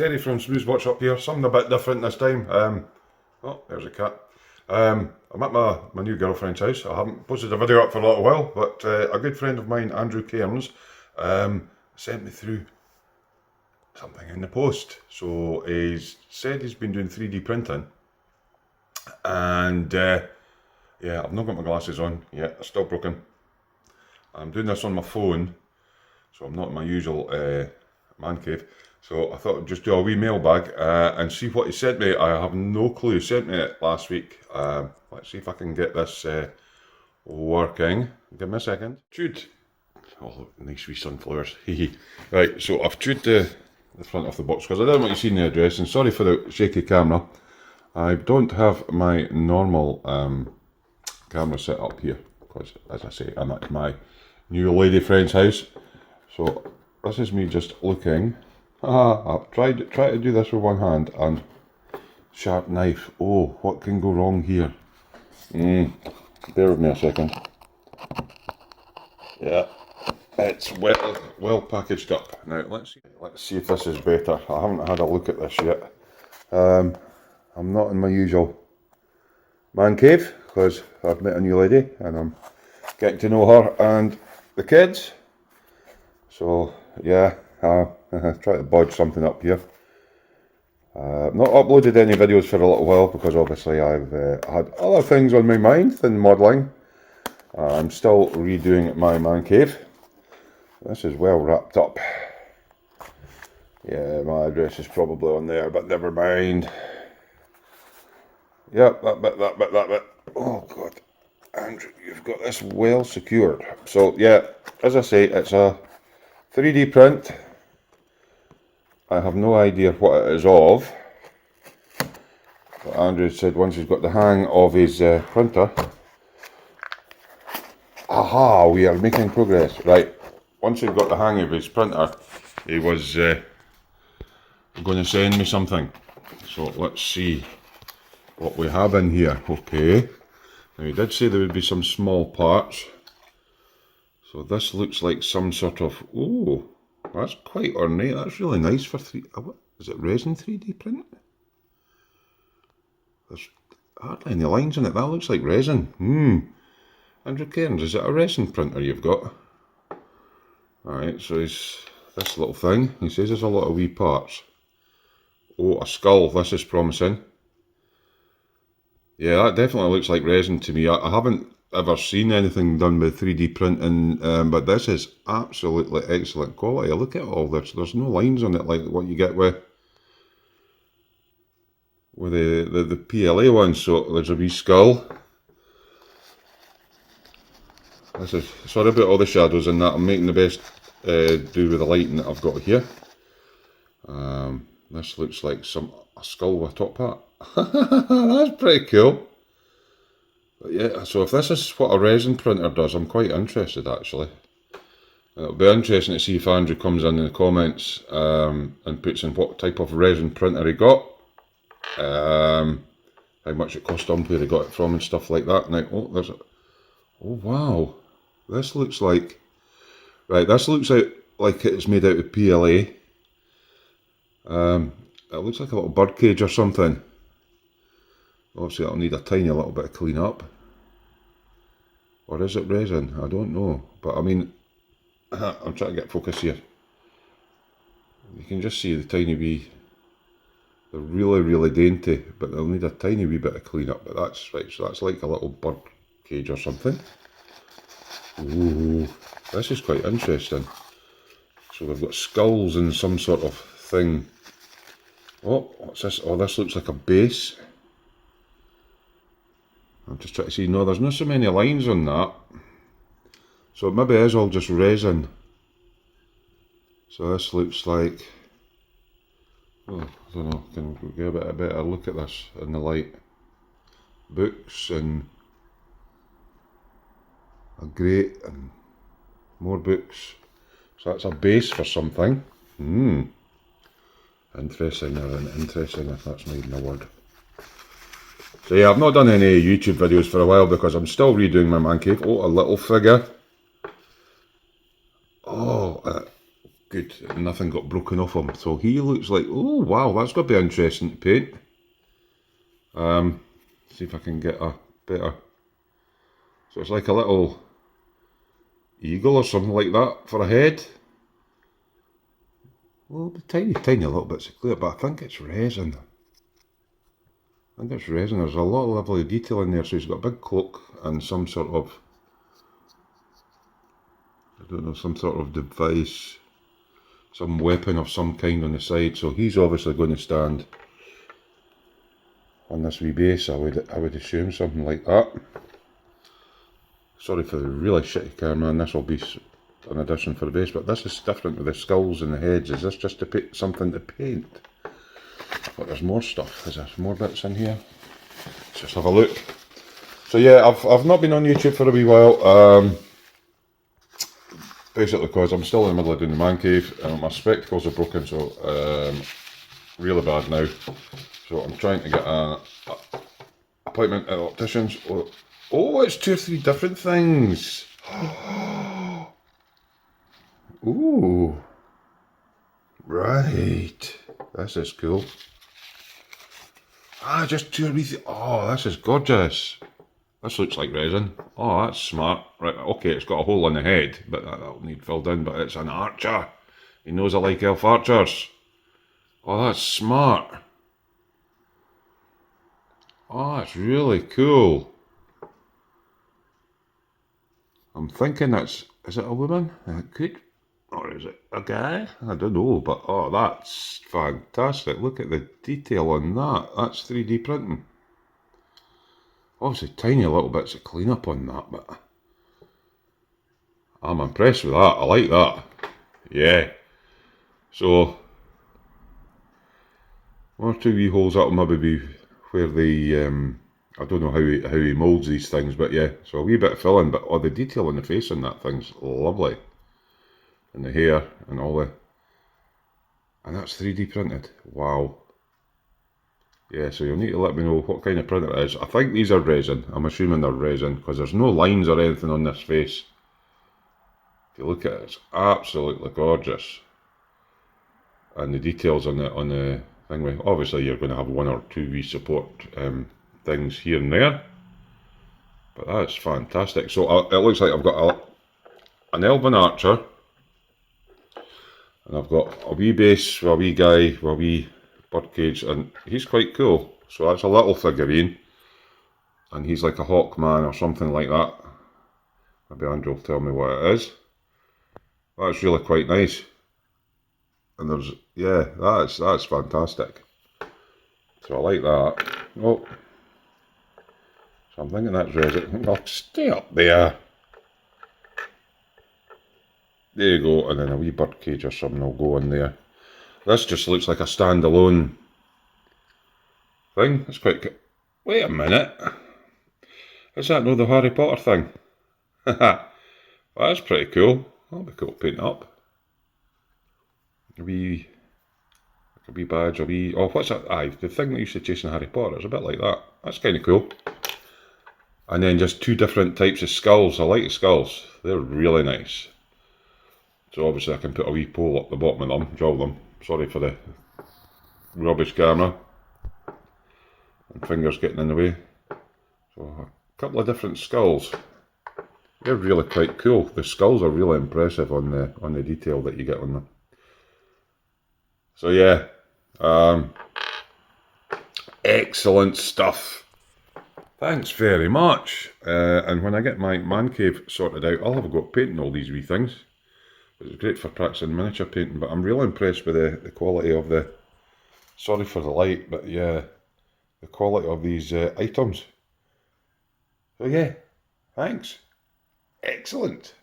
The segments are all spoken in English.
Terry from Smooth's Workshop here, something a bit different this time. Oh, there's a cat. I'm at my new girlfriend's house. I haven't posted a video up for a little while, but a good friend of mine, Andrew Cairns, sent me through something in the post. So he's said he's been doing 3D printing, and yeah, I've not got my glasses on yet, they're still broken. I'm doing this on my phone, so I'm not in my usual man cave. So I thought I'd just do a wee mailbag and see what he sent me. I have no clue. He sent me it last week. Let's see if I can get this working. Give me a second. Chewed. Oh, nice wee sunflowers. Right, so I've chewed the front of the box because I didn't want you seeing the address. And sorry for the shaky camera. I don't have my normal camera set up here because, as I say, I'm at my new lady friend's house. So this is me just looking. I've tried to do this with one hand, and sharp knife. Oh, what can go wrong here? Bear with me a second. Yeah, it's well packaged up. Now let's see if this is better. I haven't had a look at this yet. I'm not in my usual man cave because I've met a new lady and I'm getting to know her and the kids. So yeah, try to bodge something up here. Not uploaded any videos for a little while because obviously I've had other things on my mind than modelling. I'm still redoing my man cave. This is well wrapped up. Yeah, my address is probably on there, but never mind. Yep, that bit. Oh God, Andrew, you've got this well secured. So yeah, as I say, it's a 3D print. I have no idea what it is of. But Andrew said once he's got the hang of his printer. Aha, we are making progress. Right, once he's got the hang of his printer, he was going to send me something. So let's see what we have in here. Okay, now he did say there would be some small parts. So this looks like some sort of, oh, that's quite ornate. That's really nice for is it resin 3D print? There's hardly any lines in it. That looks like resin. Andrew Cairns, is it a resin printer you've got? Alright, so it's this little thing. He says there's a lot of wee parts. Oh, a skull. This is promising. Yeah, that definitely looks like resin to me. I haven't ever seen anything done with 3D printing, but this is absolutely excellent quality. Look at all this. There's no lines on it like what you get with the PLA ones. So there's a wee skull. This is, sorry about all the shadows in that. I'm making the best do with the lighting that I've got here. This looks like a skull with a top hat. That's pretty cool. But yeah, so if this is what a resin printer does, I'm quite interested actually. It'll be interesting to see if Andrew comes in the comments and puts in what type of resin printer he got, how much it cost him, where he got it from and stuff like that. Now, oh, there's a, oh wow, this looks like, right, this looks like it's made out of PLA. It looks like a little bird cage or something. Obviously that'll need a tiny little bit of clean up. Or is it resin? I don't know. But I mean, I'm trying to get focus here. You can just see the tiny wee, they're really dainty, but they'll need a tiny wee bit of clean up. But that's right, so that's like a little bird cage or something. Ooh, this is quite interesting. So we've got skulls and some sort of thing. Oh, what's this? Oh, this looks like a base. I'm just trying to see, no, there's not so many lines on that. So it maybe is all just resin. So this looks like, oh, I don't know, can we get a better look at this in the light? Books and a grate and more books. So that's a base for something. Interesting, interesting if that's not even a word. So yeah, I've not done any YouTube videos for a while because I'm still redoing my man cave. Oh, a little figure. Oh, good, nothing got broken off him. So he looks like, oh wow, that's going to be interesting to paint. See if I can get a better. So it's like a little eagle or something like that for a head. Well, tiny little bits of clear, but I think it's resin. There's a lot of lovely detail in there. So he's got a big cloak and some sort of, I don't know, some sort of device, some weapon of some kind on the side. So he's obviously going to stand on this wee base. I would assume something like that. Sorry for the really shitty camera, and this will be an addition for the base, but this is different with the skulls and the heads. Is this just to something to paint? But there's more stuff. Is there more bits in here? Let's just have a look. So yeah, I've not been on YouTube for a wee while. Basically because I'm still in the middle of doing the man cave. My spectacles are broken, so really bad now. So I'm trying to get an appointment at opticians. Oh, it's 2 or 3 different things. Ooh. Right. This is cool. Just 2 or 3. Oh, this is gorgeous. This looks like resin. Oh, that's smart. Right, okay, it's got a hole in the head, but that'll need filled in, but it's an archer. He knows I like elf archers. Oh, that's smart. Oh, it's really cool. I'm thinking is it a woman? It could, or is it a guy? I don't know, but oh, that's fantastic. Look at the detail on that. That's 3D printing. Obviously tiny little bits of cleanup on that, but I'm impressed with that. I like that. Yeah. So, 1 or 2 wee holes that'll maybe be where the I don't know how he moulds these things, but yeah, so a wee bit of filling, but the detail on the face on that thing's lovely. And the hair and all the, and that's 3D printed. Wow. Yeah, so you'll need to let me know what kind of printer it is. I think these are resin. I'm assuming they're resin, because there's no lines or anything on this face. If you look at it, it's absolutely gorgeous. And the details on the thing, obviously you're going to have 1 or 2 wee support things here and there, but that's fantastic. So it looks like I've got an elven archer, and I've got a wee base with a wee guy with a wee birdcage, and he's quite cool. So that's a little figurine, and he's like a hawk man or something like that. Maybe Andrew will tell me what it is. That's really quite nice. And there's, yeah, that's fantastic. So I like that. Oh, so I'm thinking that's resin. I'll stay up there. There you go, and then a wee bird cage or something will go in there. This just looks like a standalone thing. It's quite good. Wait a minute. Is that no the Harry Potter thing? Haha. Well, that's pretty cool. That'll be cool to paint up. A wee badge, oh, what's that? Aye, the thing that used to chase in Harry Potter. It's a bit like that. That's kind of cool. And then just 2 different types of skulls. I like the skulls. They're really nice. So obviously I can put a wee pole up the bottom of them, draw them. Sorry for the rubbish camera. And fingers getting in the way. So a couple of different skulls. They're really quite cool. The skulls are really impressive on the detail that you get on them. So yeah, excellent stuff. Thanks very much. And when I get my man cave sorted out, I'll have a go at painting all these wee things. It's great for practicing miniature painting, but I'm really impressed with the quality of the, sorry for the light, but yeah, the quality of these items. So yeah, thanks. Excellent.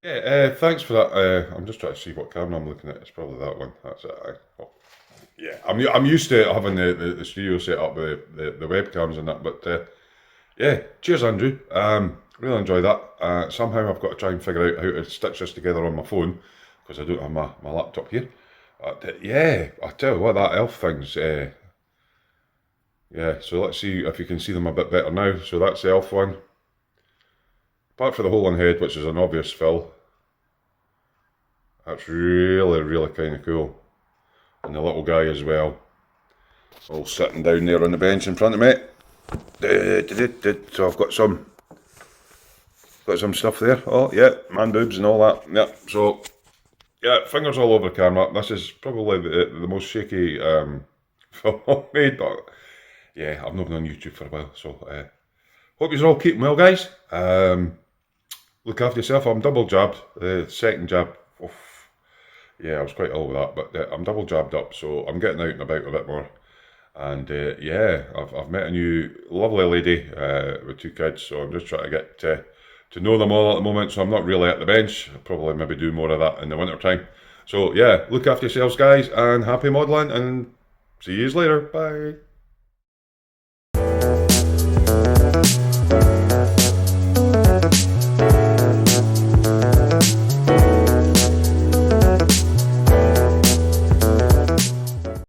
Yeah, thanks for that. I'm just trying to see what camera I'm looking at. It's probably that one. That's it. Oh. Yeah, I'm used to having the studio set up with the webcams and that, but yeah, cheers Andrew. Really enjoy that. Somehow I've got to try and figure out how to stitch this together on my phone, because I don't have my laptop here. But yeah, I tell you what, that elf thing's, yeah, so let's see if you can see them a bit better now. So that's the elf one. Apart from the hole in the head, which is an obvious fill. That's really, really kind of cool. And the little guy as well, all sitting down there on the bench in front of me. So I've got some stuff there. Oh yeah, man boobs and all that. Yeah, so yeah, fingers all over the camera. This is probably the most shaky film I've made, but yeah, I've not been on YouTube for a while, so hope you're all keeping well, guys. Look after yourself. I'm double jabbed. The second jab, oof, yeah, I was quite ill with that, but I'm double jabbed up, so I'm getting out and about a bit more. And yeah, I've met a new lovely lady with 2 kids, so I'm just trying to get to know them all at the moment, so I'm not really at the bench. I'll probably maybe do more of that in the winter time. So yeah, look after yourselves, guys, and happy modelling, and see you later. Bye.